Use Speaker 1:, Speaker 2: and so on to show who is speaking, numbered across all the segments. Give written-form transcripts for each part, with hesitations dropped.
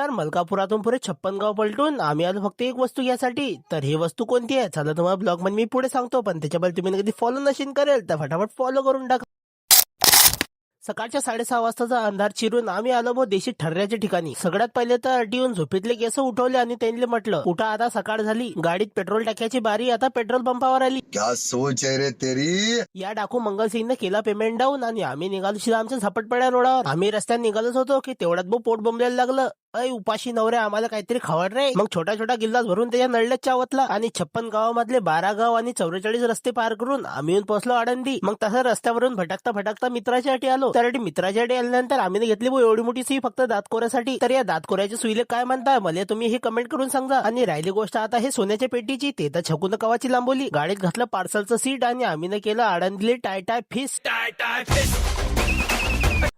Speaker 1: तर मलकापुरातून पुढे 56 गाव पलटून आम्ही आलो फक्त एक वस्तू घ्यायसाठी. तर ही वस्तू कोणती आहे चला तुम्हाला ब्लॉग मध्ये मी पुढे सांगतो, पण त्याच्याबद्दल तुम्ही कधी फॉलो नशीन करेल तर फटाफट फॉलो करून टाका. सकाळच्या 6:30 वाजताचा अंधार चिरून आम्ही आलो भाऊ देशी ठर्याच्या ठिकाणी. सगळ्यात पहिले तर अटी येऊन झोपेतले केस उठवले आणि त्यांनी म्हटलं उठा आता सकाळ झाली, गाडीत पेट्रोल टाकायची बारी आता पेट्रोल पंपावर आली.
Speaker 2: क्या सोच है रे तेरी.
Speaker 1: या डाकू मंगलसिंहने केला पेमेंट डाऊन आणि आम्ही निघालो शिदा आमच्या झपटपड्या रोडावर. आम्ही रस्त्यात निघालोच होतो की तेवढ्यात भाऊ पोट बोंबलायला लागलं. अय उपाशी नवऱ्या आम्हाला काहीतरी खावड रे. मग छोटा छोटा गिल्लास भरून त्याच्या नळल्यात चावतला आणि 56 गावामधले 12 गाव आणि 44 रस्ते पार करून आम्ही येऊन पोहोचलो आळंदी. मग तसं रस्त्यावरून भटकता भटकता मित्राच्या अटी आलो. तर मित्राच्या अटी आल्यानंतर आम्ही घेतली भाऊ एवढी मोठी सुई फक्त दातकोऱ्यासाठी. तर या दातकोऱ्याच्या सुईले काय म्हणताय मला तुम्ही हे कमेंट करून सांगा. आणि राहिली गोष्ट आता हे सोन्याच्या पेटीची, ते तर छकून कवाची लांबवली. गाडीत घातलं पार्सलचं सीट आणि आम्ही केलं आळंदीले टाय टाय फिस.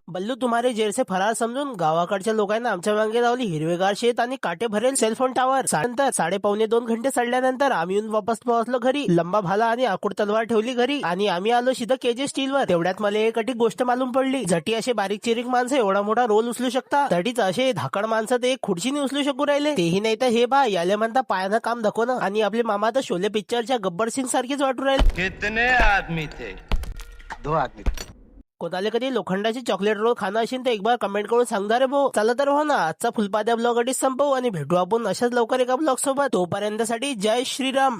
Speaker 1: बल्लू तुम्हारे जेरसे फरार समजून गावाकडच्या लोकांना आमच्या मागे लावली हिरवेगार शेत आणि काटे भरेल सेलफोन टावर. नंतर 2.5 घंटे चढल्यानंतर आम्ही येऊन वापस पोहोचलो घरी. लंबा भाला आणि आकुड तलवार ठेवली घरी आणि आम्ही आलो सीधं केजे स्टीलवर. तेवढ्यात मला एक अटी गोष्ट मालूम पडली. जटी असे बारीक चिरीक माणसं एवढा मोठा रोल उचलू शकता, तटीच असे धाकड माणसं ते एक खुर्चीने उचलू शकू राहिले. तेही नाही तर हे बा याले म्हणता पायानं काम दाखवणं. आणि आपले मामा तर शोले पिक्चरच्या गब्बर सिंग सारखीच वाटू राहिले.
Speaker 3: कितने आदमी थे?
Speaker 4: 2 आदमी.
Speaker 1: कोणाला कधी लोखंडाची चॉकलेट रोल खाणं असेल तर एक बार कमेंट करून सांगणार रे भाऊ. चला तर हो ना आजचा फुलपाद्या ब्लॉग अडीच संपवू आणि भेटू आपण अशाच लवकर एका ब्लॉग सोबत. तोपर्यंतसाठी जय श्रीराम.